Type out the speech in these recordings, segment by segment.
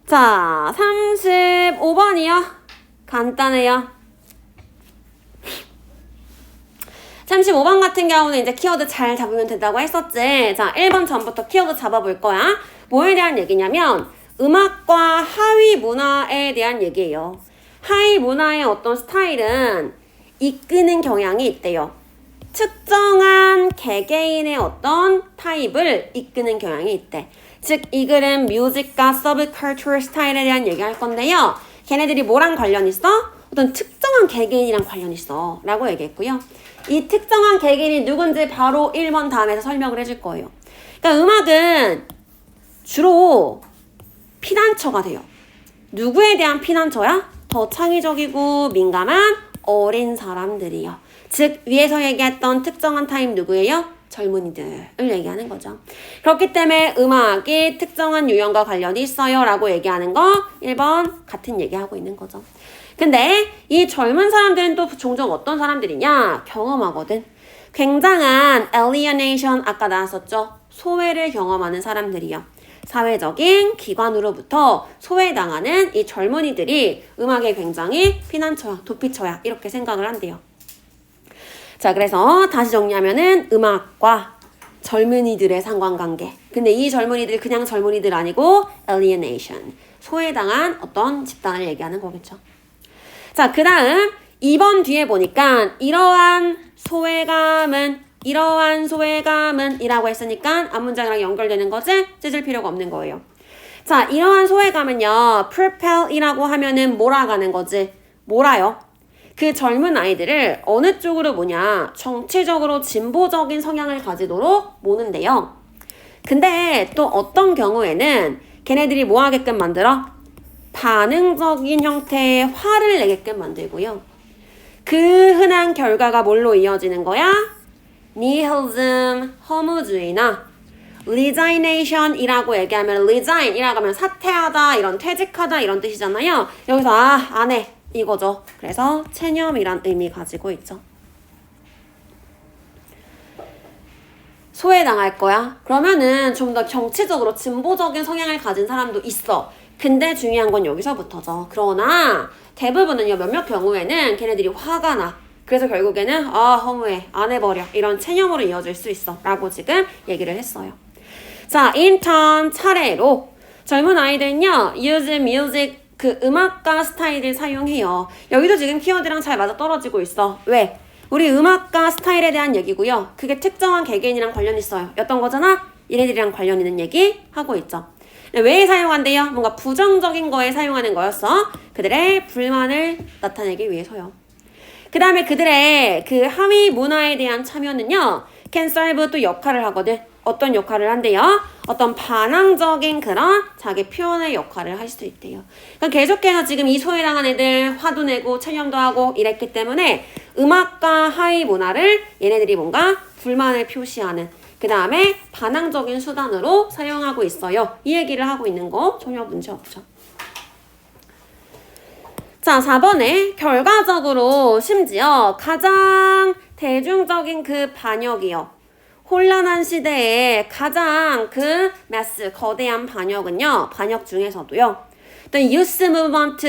자, 35번이요. 간단해요. 35번 같은 경우는 이제 키워드 잘 잡으면 된다고 했었지. 자, 1번 전부터 키워드 잡아볼 거야. 뭐에 대한 얘기냐면 음악과 하위 문화에 대한 얘기예요. 하위 문화의 어떤 스타일은 이끄는 경향이 있대요. 특정한 개개인의 어떤 타입을 이끄는 경향이 있대. 즉, 이 글은 뮤직과 서브컬처럴 스타일에 대한 얘기할 건데요. 걔네들이 뭐랑 관련 있어? 어떤 특정한 개개인이랑 관련 있어 라고 얘기했고요. 이 특정한 개개인이 누군지 바로 1번 다음에서 설명을 해줄 거예요. 그러니까 음악은 주로 피난처가 돼요. 누구에 대한 피난처야? 더 창의적이고 민감한 어린 사람들이요. 즉, 위에서 얘기했던 특정한 타입 누구예요? 젊은이들을 얘기하는 거죠. 그렇기 때문에 음악이 특정한 유형과 관련이 있어요 라고 얘기하는 거 1번 같은 얘기하고 있는 거죠. 근데 이 젊은 사람들은 또 종종 어떤 사람들이냐? 경험하거든. 굉장한 alienation, 아까 나왔었죠? 소외를 경험하는 사람들이요. 사회적인 기관으로부터 소외당하는 이 젊은이들이 음악에 굉장히 피난처야, 도피처야 이렇게 생각을 한대요. 자, 그래서 다시 정리하면은 음악과 젊은이들의 상관관계. 근데 이 젊은이들이 그냥 젊은이들 아니고 alienation, 소외당한 어떤 집단을 얘기하는 거겠죠. 자, 그 다음 2번 뒤에 보니까 이러한 소외감은 이라고 했으니까 앞문장이랑 연결되는 거지 찢을 필요가 없는 거예요. 자, 이러한 소외감은요, propel이라고 하면은 몰아가는 거지. 몰아요. 그 젊은 아이들을 어느 쪽으로 뭐냐, 정치적으로 진보적인 성향을 가지도록 모는데요. 근데 또 어떤 경우에는 걔네들이 뭐 하게끔 만들어? 반응적인 형태의 화를 내게끔 만들고요. 그 흔한 결과가 뭘로 이어지는 거야? nihilism, 허무주의나 resignation이라고 얘기하면 resign이라고 하면 사퇴하다, 이런 퇴직하다 이런 뜻이잖아요. 여기서 안 해 이거죠. 그래서 체념이란 의미 가지고 있죠. 소외당할 거야? 그러면은 좀 더 정치적으로 진보적인 성향을 가진 사람도 있어. 근데 중요한 건 여기서부터죠. 그러나 대부분은요, 몇몇 경우에는 걔네들이 화가 나. 그래서 결국에는 허무해, 안 해버려, 이런 체념으로 이어질 수 있어 라고 지금 얘기를 했어요. 자, in turn, 차례로 젊은 아이들은요, use music, 그 음악가 스타일을 사용해요. 여기도 지금 키워드랑 잘 맞아떨어지고 있어. 왜? 우리 음악가 스타일에 대한 얘기고요. 그게 특정한 개개인이랑 관련 있어요. 였던 거잖아? 얘네들이랑 관련 있는 얘기 하고 있죠. 왜 사용한대요? 뭔가 부정적인 거에 사용하는 거였어. 그들의 불만을 나타내기 위해서요. 그 다음에 그들의 그 하위 문화에 대한 참여는요, can serve 또 역할을 하거든. 어떤 역할을 한대요? 어떤 반항적인 그런 자기 표현의 역할을 할 수 있대요. 그러니까 계속해서 지금 이 소외당한 애들 화도 내고 체념도 하고 이랬기 때문에 음악과 하위 문화를 얘네들이 뭔가 불만을 표시하는, 그 다음에 반항적인 수단으로 사용하고 있어요. 이 얘기를 하고 있는 거 전혀 문제 없죠. 자, 4번에 결과적으로 심지어 가장 대중적인 그 반역이요. 혼란한 시대에 가장 그 매스, 거대한 반역은요. 반역 중에서도요. 또 youth movement,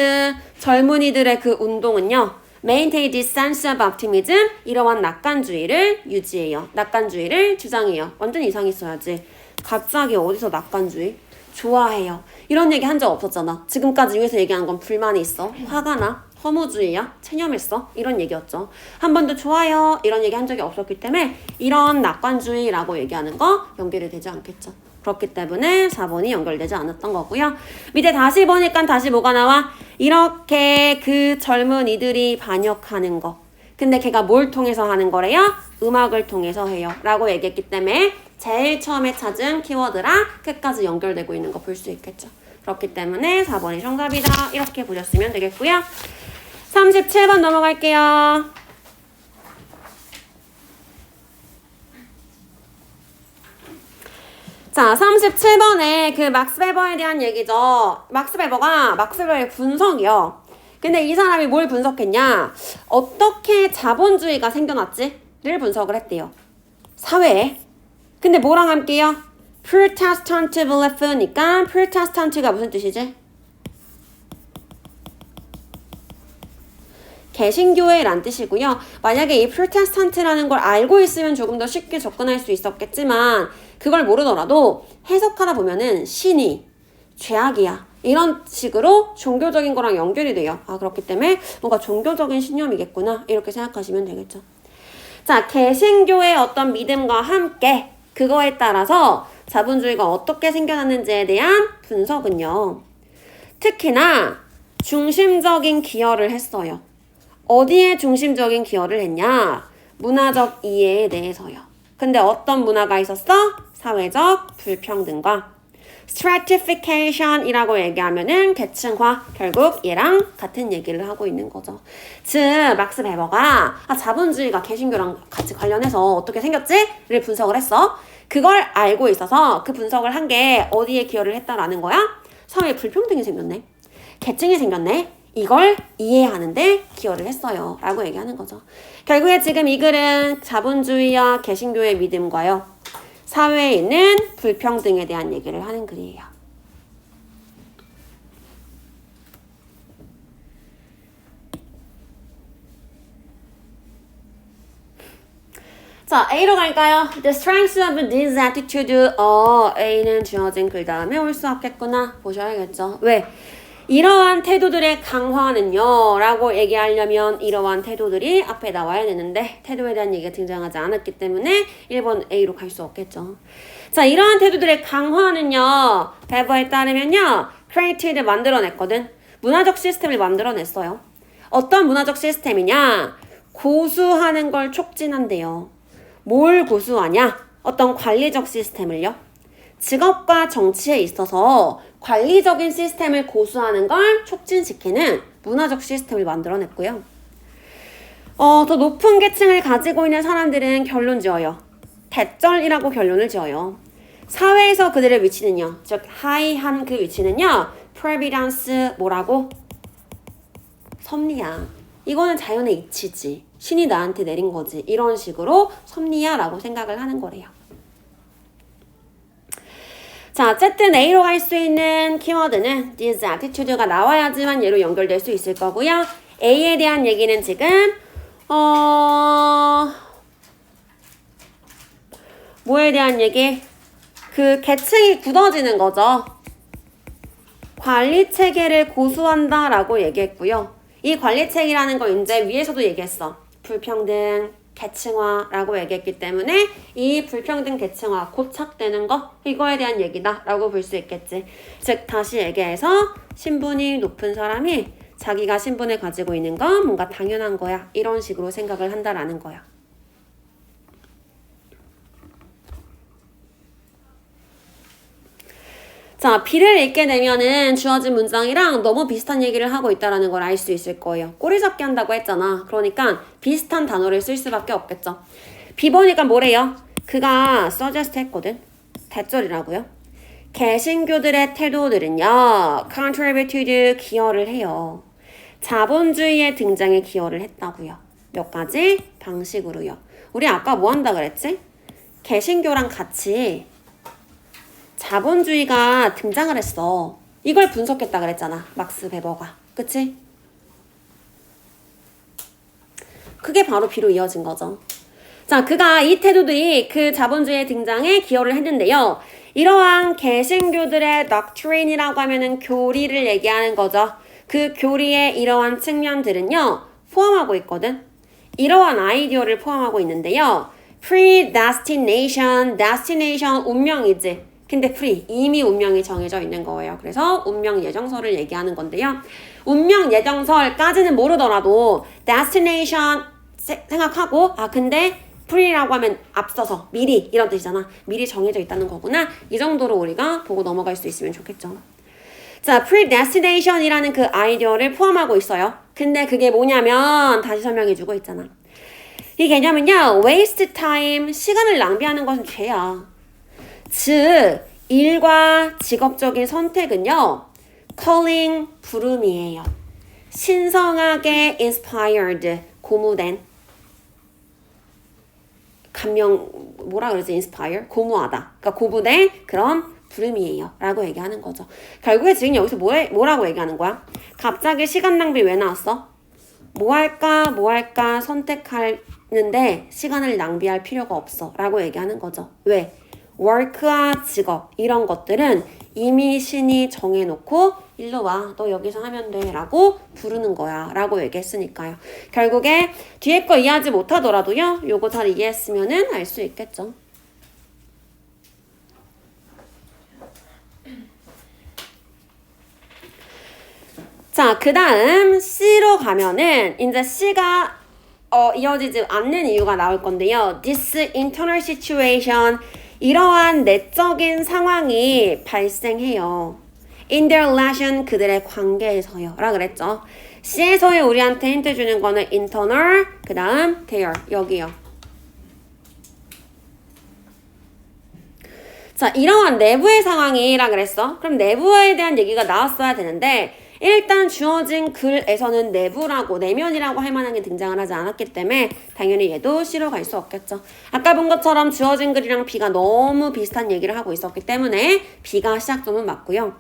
젊은이들의 그 운동은요. maintain this sense of optimism, 이러한 낙관주의를 유지해요. 낙관주의를 주장해요. 완전 이상했어야지. 갑자기 어디서 낙관주의? 좋아해요. 이런 얘기 한 적 없었잖아. 지금까지 위에서 얘기한 건 불만이 있어. 화가 나. 허무주의야? 체념했어? 이런 얘기였죠. 한 번도 좋아요. 이런 얘기 한 적이 없었기 때문에 이런 낙관주의라고 얘기하는 거 연결이 되지 않겠죠. 그렇기 때문에 4번이 연결되지 않았던 거고요. 밑에 다시 보니까 다시 뭐가 나와? 이렇게 그 젊은이들이 반역하는 거. 근데 걔가 뭘 통해서 하는 거래요? 음악을 통해서 해요. 라고 얘기했기 때문에 제일 처음에 찾은 키워드랑 끝까지 연결되고 있는 거 볼 수 있겠죠. 그렇기 때문에 4번이 정답이다. 이렇게 보셨으면 되겠고요. 37번 넘어갈게요. 자, 37번에 그 막스 베버에 대한 얘기죠. 막스 베버의 분석이요. 근데 이 사람이 뭘 분석했냐? 어떻게 자본주의가 생겨났지?를 분석을 했대요. 사회에. 근데 뭐랑 함께요? Protestant belief니까 Protestant가 무슨 뜻이지? 개신교회란 뜻이고요. 만약에 이 프로테스탄트라는 걸 알고 있으면 조금 더 쉽게 접근할 수 있었겠지만 그걸 모르더라도 해석하다 보면은 신이 죄악이야. 이런 식으로 종교적인 거랑 연결이 돼요. 아, 그렇기 때문에 뭔가 종교적인 신념이겠구나. 이렇게 생각하시면 되겠죠. 자, 개신교의 어떤 믿음과 함께 그거에 따라서 자본주의가 어떻게 생겨났는지에 대한 분석은요. 특히나 중심적인 기여를 했어요. 어디에 중심적인 기여를 했냐? 문화적 이해에 대해서요. 근데 어떤 문화가 있었어? 사회적 불평등과 stratification이라고 얘기하면은 계층화, 결국 얘랑 같은 얘기를 하고 있는 거죠. 즉 막스 베버가 자본주의가 개신교랑 같이 관련해서 어떻게 생겼지?를 분석을 했어. 그걸 알고 있어서 그 분석을 한 게 어디에 기여를 했다라는 거야? 사회에 불평등이 생겼네. 계층이 생겼네. 이걸 이해하는데 기여를 했어요. 라고 얘기하는 거죠. 결국에 지금 이 글은 자본주의와 개신교의 믿음과요. 사회에 있는 불평등에 대한 얘기를 하는 글이에요. 자, A로 갈까요? The strengths of this attitude. A는 주어진 글 다음에 올 수 없겠구나. 보셔야겠죠. 왜? 이러한 태도들의 강화는요 라고 얘기하려면 이러한 태도들이 앞에 나와야 되는데 태도에 대한 얘기가 등장하지 않았기 때문에 1번 A로 갈 수 없겠죠. 자, 이러한 태도들의 강화는요 베버에 따르면요 created 만들어냈거든. 문화적 시스템을 만들어냈어요. 어떤 문화적 시스템이냐? 고수하는 걸 촉진한대요. 뭘 고수하냐? 어떤 관리적 시스템을요. 직업과 정치에 있어서 관리적인 시스템을 고수하는 걸 촉진시키는 문화적 시스템을 만들어냈고요. 더 높은 계층을 가지고 있는 사람들은 결론 지어요. 대절이라고 결론을 지어요. 사회에서 그들의 위치는요. 즉 하이한 그 위치는요. 프레비던스 뭐라고? 섭리야. 이거는 자연의 이치지. 신이 나한테 내린 거지. 이런 식으로 섭리야라고 생각을 하는 거래요. 자, 어쨌든 A로 갈 수 있는 키워드는 this attitude가 나와야지만 얘로 연결될 수 있을 거고요. A에 대한 얘기는 지금 뭐에 대한 얘기? 그 계층이 굳어지는 거죠. 관리 체계를 고수한다 라고 얘기했고요. 이 관리 체계라는 거 이제 위에서도 얘기했어. 불평등, 계층화라고 얘기했기 때문에 이 불평등 계층화 고착되는 거 이거에 대한 얘기다 라고 볼 수 있겠지. 즉 다시 얘기해서 신분이 높은 사람이 자기가 신분을 가지고 있는 건 뭔가 당연한 거야 이런 식으로 생각을 한다라는 거야. 자, B를 읽게 되면은 주어진 문장이랑 너무 비슷한 얘기를 하고 있다는 걸 알 수 있을 거예요. 꼬리 잡기 한다고 했잖아. 그러니까 비슷한 단어를 쓸 수밖에 없겠죠. B 보니까 뭐래요? 그가 suggest 했거든. 대절이라고요. 개신교들의 태도들은요. contributed 기여를 해요. 자본주의의 등장에 기여를 했다고요. 몇 가지 방식으로요. 우리 아까 뭐 한다 그랬지? 개신교랑 같이 자본주의가 등장을 했어. 이걸 분석했다 그랬잖아. 막스 베버가. 그치? 그게 바로 B로 이어진 거죠. 자, 그가 이 태도들이 그 자본주의의 등장에 기여를 했는데요. 이러한 개신교들의 doctrine이라고 하면은 교리를 얘기하는 거죠. 그 교리의 이러한 측면들은요. 포함하고 있거든. 이러한 아이디어를 포함하고 있는데요. predestination, destination 운명이지. 근데 이미 운명이 정해져 있는 거예요. 그래서 운명 예정설을 얘기하는 건데요. 운명 예정설까지는 모르더라도 destination 생각하고 근데 pre라고 하면 앞서서 미리 이런 뜻이잖아. 미리 정해져 있다는 거구나. 이 정도로 우리가 보고 넘어갈 수 있으면 좋겠죠. 자, predestination이라는 그 아이디어를 포함하고 있어요. 근데 그게 뭐냐면 다시 설명해주고 있잖아. 이 개념은요. waste time, 시간을 낭비하는 것은 죄야. 즉 일과 직업적인 선택은요. calling, 부름이에요. 신성하게 inspired, 고무된 감명, 뭐라 그러지? inspire? 고무하다. 그러니까 고무된 그런 부름이에요. 라고 얘기하는 거죠. 결국에 지금 여기서 뭐라고 얘기하는 거야? 갑자기 시간 낭비 왜 나왔어? 뭐 할까 선택하는데 시간을 낭비할 필요가 없어 라고 얘기하는 거죠. 왜? work와 직업 이런 것들은 이미 신이 정해놓고 일로 와 너 여기서 하면 돼 라고 부르는 거야 라고 얘기했으니까요. 결국에 뒤에 거 이해하지 못하더라도요 요거 잘 이해했으면은 알 수 있겠죠. 자, 그 다음 C로 가면은 이제 C가 이어지지 않는 이유가 나올 건데요. This internal situation, 이러한 내적인 상황이 발생해요. In their relation, 그들의 관계에서요. 라 그랬죠. C에서의 우리한테 힌트 주는 거는 internal, 그 다음 their, 여기요. 자, 이러한 내부의 상황이라 그랬어. 그럼 내부에 대한 얘기가 나왔어야 되는데 일단 주어진 글에서는 내부라고 내면이라고 할 만한 게 등장을 하지 않았기 때문에 당연히 얘도 C로 갈 수 없겠죠. 아까 본 것처럼 주어진 글이랑 B가 너무 비슷한 얘기를 하고 있었기 때문에 B가 시작점은 맞고요.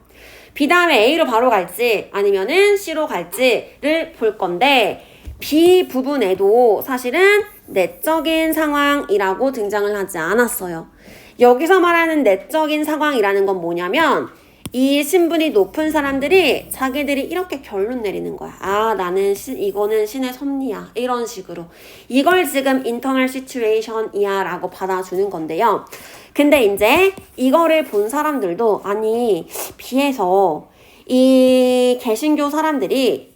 B 다음에 A로 바로 갈지 아니면은 C로 갈지를 볼 건데 B 부분에도 사실은 내적인 상황이라고 등장을 하지 않았어요. 여기서 말하는 내적인 상황이라는 건 뭐냐면 이 신분이 높은 사람들이 자기들이 이렇게 결론 내리는 거야. 아, 나는 이거는 신의 섭리야. 이런 식으로. 이걸 지금 internal situation이야 라고 받아주는 건데요. 근데 이제 이거를 본 사람들도 아니 비해서 이 개신교 사람들이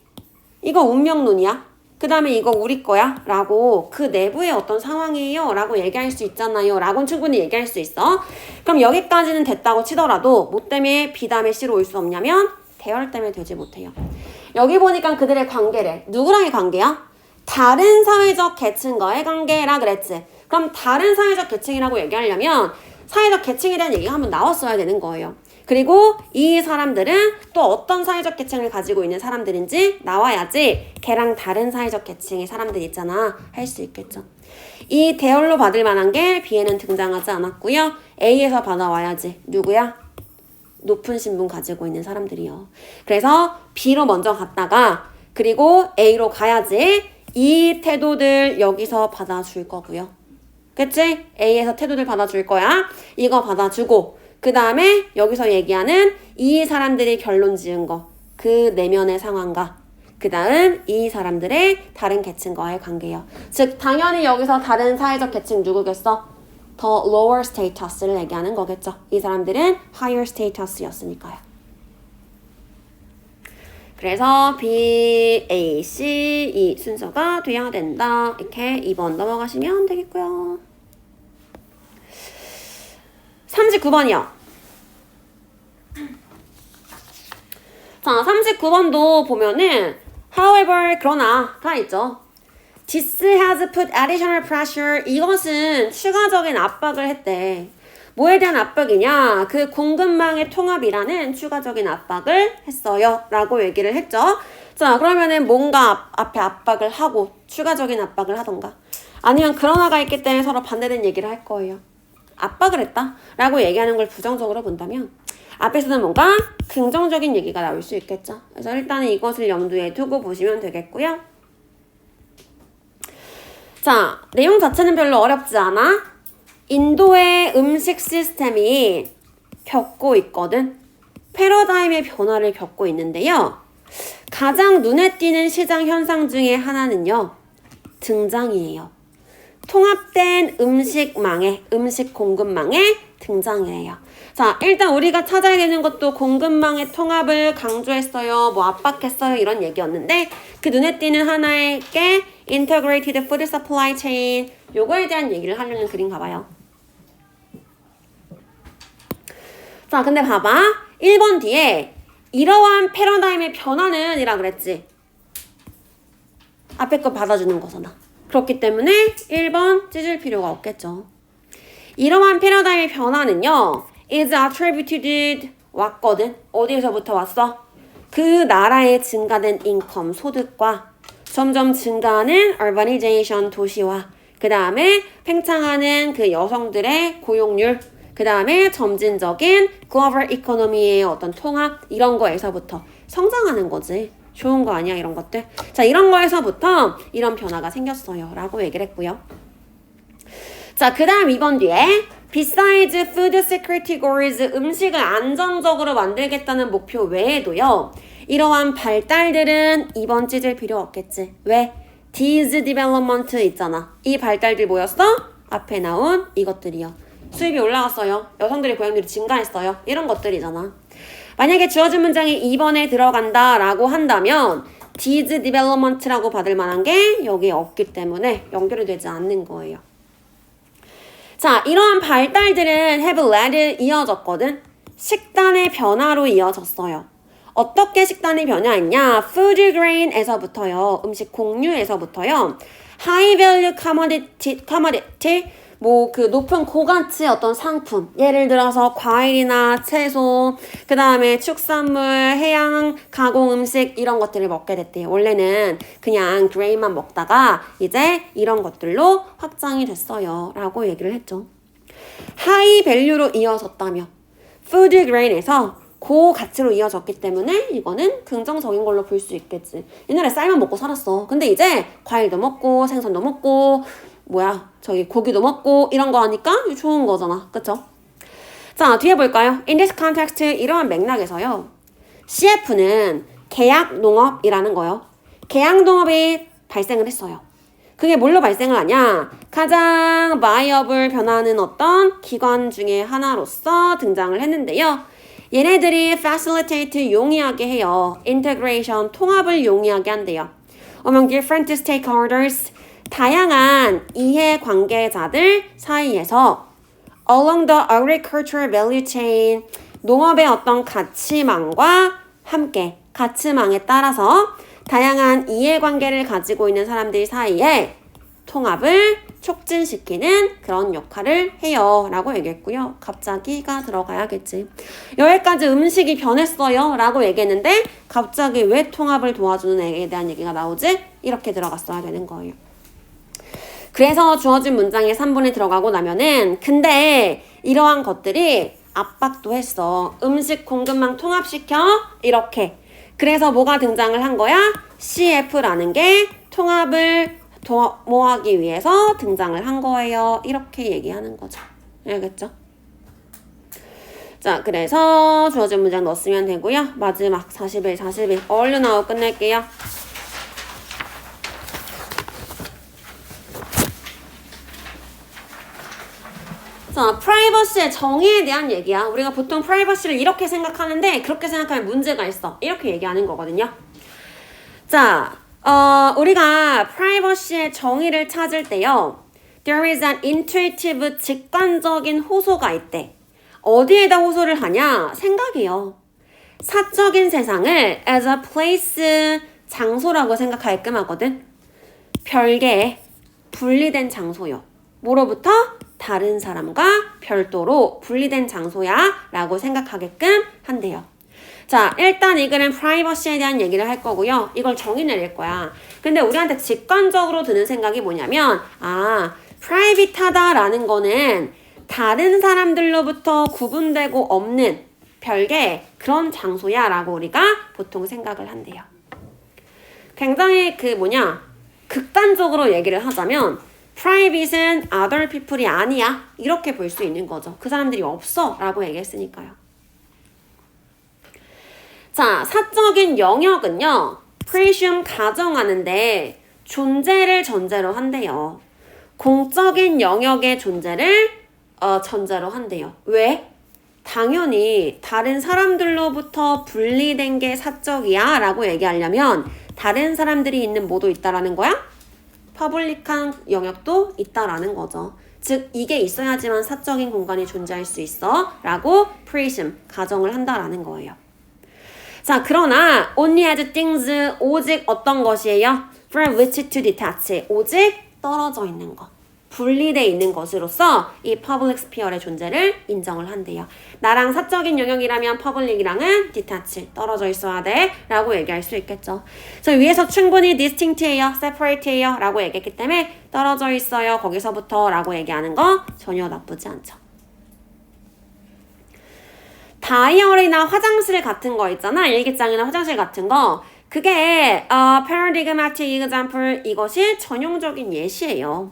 이거 운명론이야? 그 다음에 이거 우리 거야? 라고 그 내부의 어떤 상황이에요? 라고 얘기할 수 있잖아요. 라고는 충분히 얘기할 수 있어. 그럼 여기까지는 됐다고 치더라도 뭐 때문에 B 다음에 C로 올 수 없냐면 대열 때문에 되지 못해요. 여기 보니까 그들의 관계래. 누구랑의 관계야? 다른 사회적 계층과의 관계라 그랬지. 그럼 다른 사회적 계층이라고 얘기하려면 사회적 계층에 대한 얘기가 한번 나왔어야 되는 거예요. 그리고 이 사람들은 또 어떤 사회적 계층을 가지고 있는 사람들인지 나와야지 걔랑 다른 사회적 계층의 사람들 있잖아 할 수 있겠죠. 이 대열로 받을 만한 게 B에는 등장하지 않았고요. A에서 받아와야지. 누구야? 높은 신분 가지고 있는 사람들이요. 그래서 B로 먼저 갔다가 그리고 A로 가야지 이 태도들 여기서 받아줄 거고요. 그치? A에서 태도들 받아줄 거야. 이거 받아주고 그 다음에 여기서 얘기하는 이 사람들이 결론 지은 거, 그 내면의 상황과 그 다음 이 사람들의 다른 계층과의 관계요. 즉 당연히 여기서 다른 사회적 계층 누구겠어? 더 lower status를 얘기하는 거겠죠. 이 사람들은 higher status였으니까요. 그래서 B, A, C 이 순서가 돼야 된다. 이렇게 2번 넘어가시면 되겠고요. 39번이요. 자, 39번도 보면은 however, 그러나가 있죠. This has put additional pressure. 이것은 추가적인 압박을 했대. 뭐에 대한 압박이냐? 그 공급망의 통합이라는 추가적인 압박을 했어요. 라고 얘기를 했죠. 자, 그러면은 뭔가 앞에 압박을 하고 추가적인 압박을 하던가 아니면 그러나가 있기 때문에 서로 반대된 얘기를 할 거예요. 압박을 했다 라고 얘기하는 걸 부정적으로 본다면 앞에서는 뭔가 긍정적인 얘기가 나올 수 있겠죠. 그래서 일단은 이것을 염두에 두고 보시면 되겠고요. 자, 내용 자체는 별로 어렵지 않아. 인도의 음식 시스템이 겪고 있거든. 패러다임의 변화를 겪고 있는데요. 가장 눈에 띄는 시장 현상 중에 하나는요. 등장이에요. 통합된 음식망의, 음식 공급망의 등장이에요. 자, 일단 우리가 찾아야 되는 것도 공급망의 통합을 강조했어요. 뭐 압박했어요. 이런 얘기였는데 그 눈에 띄는 하나의 게 Integrated Food Supply Chain 요거에 대한 얘기를 하려는 글인가 봐요. 자, 근데 봐봐. 1번 뒤에 이러한 패러다임의 변화는 이라 그랬지. 앞에 거 받아주는 거잖아. 그렇기 때문에 1번 찢을 필요가 없겠죠. 이러한 패러다임의 변화는요. is attributed 왔거든. 어디에서부터 왔어? 그 나라의 증가된 인컴, 소득과 점점 증가하는 urbanization, 도시화 그 다음에 팽창하는 그 여성들의 고용률 그 다음에 점진적인 글로벌 이코노미의 어떤 통합 이런 거에서부터 성장하는 거지. 좋은 거 아니야 이런 것들. 자 이런 거에서부터 이런 변화가 생겼어요 라고 얘기를 했고요. 자 그 다음 2번 뒤에 Besides food security goals, 음식을 안정적으로 만들겠다는 목표 외에도요. 이러한 발달들은 이번 찢을 필요 없겠지. 왜? These development 있잖아. 이 발달들 뭐였어? 앞에 나온 이것들이요. 수입이 올라갔어요. 여성들의 고용률이 증가했어요. 이런 것들이잖아. 만약에 주어진 문장이 2번에 들어간다 라고 한다면 These development라고 받을 만한 게 여기에 없기 때문에 연결이 되지 않는 거예요. 자, 이러한 발달들은 have led 이어졌거든. 식단의 변화로 이어졌어요. 어떻게 식단이 변화했냐? food grain에서부터요. 음식 공유에서부터요. high value commodity 뭐 그 높은 고가치 어떤 상품 예를 들어서 과일이나 채소 그 다음에 축산물, 해양 가공 음식 이런 것들을 먹게 됐대요. 원래는 그냥 grain만 먹다가 이제 이런 것들로 확장이 됐어요 라고 얘기를 했죠. high value로 이어졌다며 food grain에서 고가치로 이어졌기 때문에 이거는 긍정적인 걸로 볼 수 있겠지. 옛날에 쌀만 먹고 살았어. 근데 이제 과일도 먹고 생선도 먹고 저기 고기도 먹고 이런 거 하니까 좋은 거잖아. 그쵸? 자, 뒤에 볼까요? In this context, 이러한 맥락에서요. CF는 계약농업이라는 거요. 계약농업이 발생을 했어요. 그게 뭘로 발생을 하냐? 가장 바이어블 변화하는 어떤 기관 중에 하나로서 등장을 했는데요. 얘네들이 facilitate 용이하게 해요. integration, 통합을 용이하게 한대요. Among different stakeholders, 다양한 이해관계자들 사이에서 along the agricultural value chain, 농업의 어떤 가치망과 함께 가치망에 따라서 다양한 이해관계를 가지고 있는 사람들 사이에 통합을 촉진시키는 그런 역할을 해요 라고 얘기했고요. 갑자기가 들어가야겠지. 여기까지 음식이 변했어요 라고 얘기했는데 갑자기 왜 통합을 도와주는 애에 대한 얘기가 나오지? 이렇게 들어갔어야 되는 거예요. 그래서 주어진 문장에 3번에 들어가고 나면은 근데 이러한 것들이 압박도 했어. 음식 공급망 통합시켜 이렇게. 그래서 뭐가 등장을 한 거야? CF라는 게 통합을 도모하기 위해서 등장을 한 거예요. 이렇게 얘기하는 거죠. 알겠죠? 자, 그래서 주어진 문장 넣었으면 되고요. 마지막 41, 41 얼른 하고 끝낼게요. 자, 프라이버시의 정의에 대한 얘기야. 우리가 보통 프라이버시를 이렇게 생각하는데 그렇게 생각하면 문제가 있어. 이렇게 얘기하는 거거든요. 자, 우리가 프라이버시의 정의를 찾을 때요. There is an intuitive, 직관적인 호소가 있대. 어디에다 호소를 하냐? 생각이요. 사적인 세상을 as a place, 장소라고 생각하게끔 하거든. 별개의 분리된 장소요. 뭐로부터? 다른 사람과 별도로 분리된 장소야 라고 생각하게끔 한대요. 자, 일단 이 글은 프라이버시에 대한 얘기를 할 거고요. 이걸 정의 내릴 거야. 근데 우리한테 직관적으로 드는 생각이 뭐냐면 프라이빗하다라는 거는 다른 사람들로부터 구분되고 없는 별개 그런 장소야 라고 우리가 보통 생각을 한대요. 굉장히 극단적으로 얘기를 하자면 private은 other people이 아니야 이렇게 볼 수 있는 거죠. 그 사람들이 없어 라고 얘기했으니까요. 자, 사적인 영역은요. presume 가정하는데 존재를 전제로 한대요. 공적인 영역의 존재를 전제로 한대요. 왜? 당연히 다른 사람들로부터 분리된 게 사적이야 라고 얘기하려면 다른 사람들이 있는 뭐도 있다라는 거야? 퍼블릭한 영역도 있다라는 거죠. 즉 이게 있어야지만 사적인 공간이 존재할 수 있어 라고 presume, 가정을 한다라는 거예요. 자, 그러나 only as things, 오직 어떤 것이에요? from which to detach, 오직 떨어져 있는 것, 분리되어 있는 것으로서 이 public sphere의 존재를 인정을 한대요. 나랑 사적인 영역이라면 public이랑은 detach, 떨어져 있어야 돼 라고 얘기할 수 있겠죠. 그래서 위에서 충분히 distinct예요, separate예요 라고 얘기했기 때문에 떨어져 있어요 거기서부터 라고 얘기하는 거 전혀 나쁘지 않죠. 다이어리나 화장실 같은 거 있잖아. 일기장이나 화장실 같은 거. 그게 paradigmatic example 이것이 전형적인 예시예요.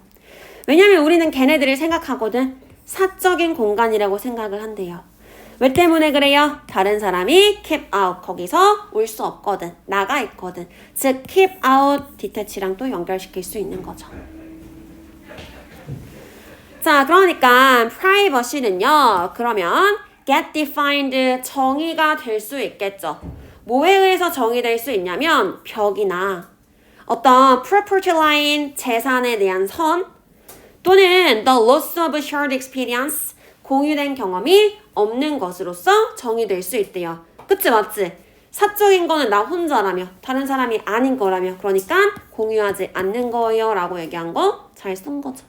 왜냐면 우리는 걔네들을 생각하거든. 사적인 공간이라고 생각을 한대요. 왜 때문에 그래요? 다른 사람이 keep out 거기서 올 수 없거든. 나가 있거든. 즉 keep out detach랑 또 연결시킬 수 있는 거죠. 자, 그러니까 privacy는요. 그러면 get defined 정의가 될 수 있겠죠. 뭐에 의해서 정의될 수 있냐면 벽이나 어떤 property line 재산에 대한 선 또는 the loss of shared experience 공유된 경험이 없는 것으로서 정의될 수 있대요. 그치 맞지? 사적인 거는 나 혼자라며 다른 사람이 아닌 거라며 그러니까 공유하지 않는 거예요 라고 얘기한 거 잘 쓴 거죠.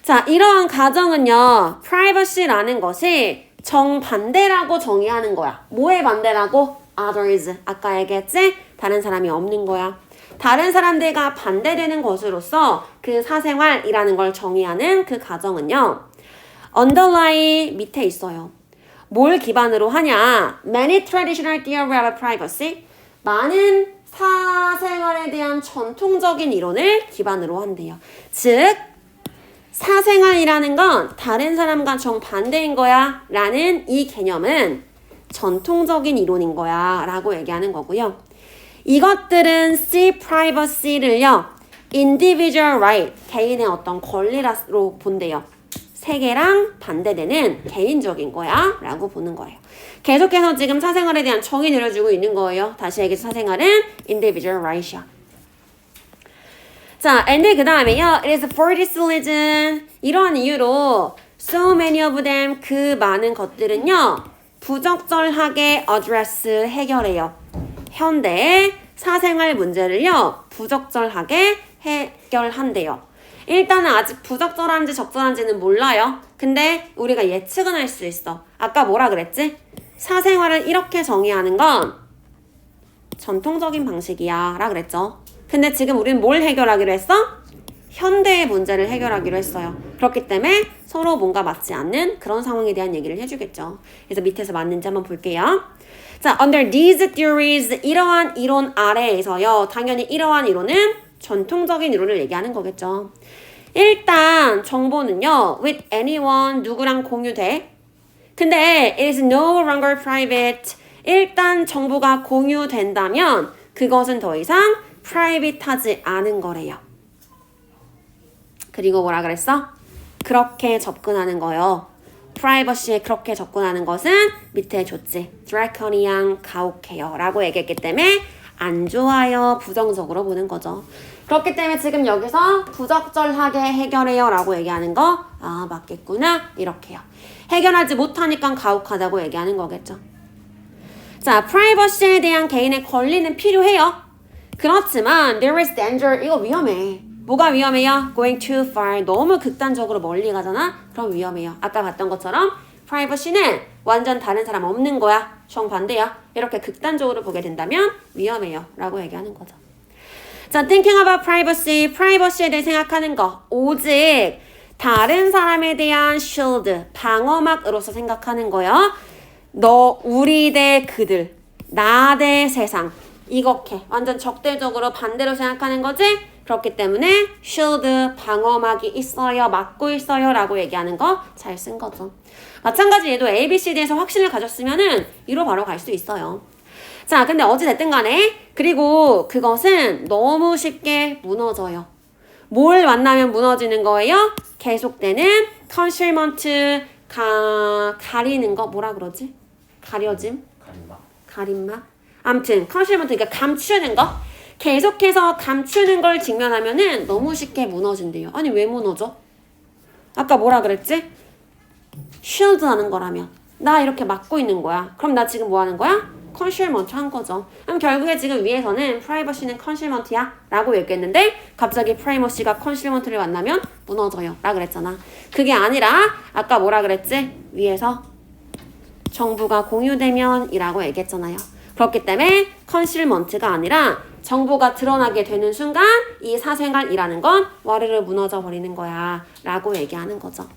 자, 이러한 가정은요. privacy라는 것이 정반대라고 정의하는 거야. 뭐의 반대라고? others. 아까 얘기했지? 다른 사람이 없는 거야. 다른 사람들과 반대되는 것으로서 그 사생활이라는 걸 정의하는 그 가정은요. underlie 밑에 있어요. 뭘 기반으로 하냐? Many traditional theory of privacy. 많은 사생활에 대한 전통적인 이론을 기반으로 한대요. 즉 사생활이라는 건 다른 사람과 정반대인 거야 라는 이 개념은 전통적인 이론인 거야 라고 얘기하는 거고요. 이것들은 see privacy를요. individual right, 개인의 어떤 권리로 본대요. 세계랑 반대되는 개인적인 거야 라고 보는 거예요. 계속해서 지금 사생활에 대한 정의 내려주고 있는 거예요. 다시 얘기해서 사생활은 individual right이야. 자, and 그 다음에요. It is for this reason. 이러한 이유로 so many of them 그 많은 것들은요. 부적절하게 address 해결해요. 현대의 사생활 문제를요. 부적절하게 해결한대요. 일단은 아직 부적절한지 적절한지는 몰라요. 근데 우리가 예측은 할 수 있어. 아까 뭐라 그랬지? 사생활을 이렇게 정의하는 건 전통적인 방식이야 라 그랬죠. 근데 지금 우리는 뭘 해결하기로 했어? 현대의 문제를 해결하기로 했어요. 그렇기 때문에 서로 뭔가 맞지 않는 그런 상황에 대한 얘기를 해주겠죠. 그래서 밑에서 맞는지 한번 볼게요. 자, under these theories 이러한 이론 아래에서요. 당연히 이러한 이론은 전통적인 이론을 얘기하는 거겠죠. 일단 정보는요. with anyone 누구랑 공유돼. 근데 it is no longer private. 일단 정보가 공유된다면 그것은 더 이상 프라이빗하지 않은 거래요. 그리고 뭐라 그랬어? 그렇게 접근하는 거요. 프라이버시에 그렇게 접근하는 것은 밑에 줬지. 드래코니안 가혹해요 라고 얘기했기 때문에 안 좋아요. 부정적으로 보는 거죠. 그렇기 때문에 지금 여기서 부적절하게 해결해요 라고 얘기하는 거 아 맞겠구나 이렇게요. 해결하지 못하니까 가혹하다고 얘기하는 거겠죠. 자, 프라이버시에 대한 개인의 권리는 필요해요. 그렇지만 there is danger. 이거 위험해. 뭐가 위험해요? going too far. 너무 극단적으로 멀리 가잖아? 그럼 위험해요. 아까 봤던 것처럼 privacy는 완전 다른 사람 없는 거야. 정반대야. 이렇게 극단적으로 보게 된다면 위험해요. 라고 얘기하는 거죠. 자, thinking about privacy. privacy에 대해 생각하는 거. 오직 다른 사람에 대한 shield, 방어막으로서 생각하는 거요. 너, 우리 대 그들, 나 대 세상. 이렇게 완전 적대적으로 반대로 생각하는 거지? 그렇기 때문에 shield, 방어막이 있어요, 막고 있어요 라고 얘기하는 거 잘 쓴 거죠. 마찬가지 얘도 A, B, C, D에서 확신을 가졌으면은 이로 바로 갈 수 있어요. 자, 근데 어찌됐든 간에 그리고 그것은 너무 쉽게 무너져요. 뭘 만나면 무너지는 거예요? 계속되는 concealment, 가리는 거 뭐라 그러지? 가려짐? 가림막? 아무튼 컨실먼트 그러니까 감추는 거 계속해서 감추는 걸 직면하면은 너무 쉽게 무너진대요. 아니 왜 무너져? 아까 뭐라 그랬지? 쉴드 하는 거라며 나 이렇게 막고 있는 거야. 그럼 나 지금 뭐 하는 거야? 컨실먼트 한 거죠. 그럼 결국에 지금 위에서는 프라이버시는 컨실먼트야 라고 얘기했는데 갑자기 프라이머시가 컨실먼트를 만나면 무너져요 라 그랬잖아. 그게 아니라 아까 뭐라 그랬지? 위에서 정보가 공유되면 이라고 얘기했잖아요. 그렇기 때문에 컨실먼트가 아니라 정보가 드러나게 되는 순간 이 사생활이라는 건 와르르 무너져 버리는 거야 라고 얘기하는 거죠.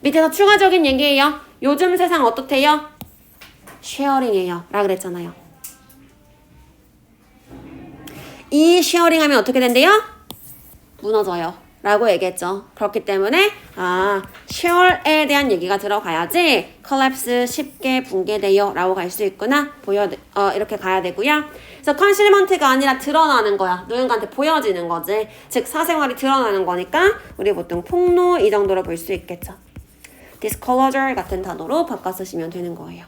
밑에서 추가적인 얘기예요. 요즘 세상 어떻대요? 쉐어링이에요 라 그랬잖아요. 이 쉐어링 하면 어떻게 된대요? 무너져요. 라고 얘기했죠. 그렇기 때문에 쉐어에 대한 얘기가 들어가야지 collapse 쉽게 붕괴돼요 라고 갈 수 있구나. 이렇게 가야 되고요. 그래서 concealment가 아니라 드러나는 거야. 누군가한테 보여지는 거지. 즉 사생활이 드러나는 거니까 우리 보통 폭로 이 정도로 볼 수 있겠죠. disclosure 같은 단어로 바꿔 쓰시면 되는 거예요.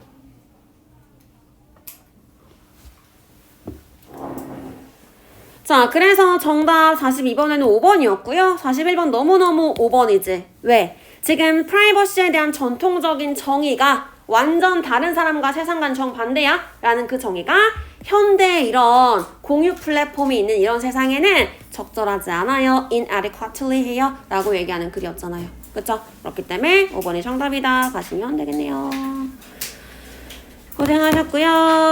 자, 그래서 정답 42번에는 5번이었고요. 41번 너무너무 5번이지. 왜? 지금 프라이버시에 대한 전통적인 정의가 완전 다른 사람과 세상과는 정반대야 라는 그 정의가 현대 이런 공유 플랫폼이 있는 이런 세상에는 적절하지 않아요. inadequately 해요 라고 얘기하는 글이었잖아요. 그쵸? 그렇기 때문에 5번이 정답이다 가시면 되겠네요. 고생하셨고요.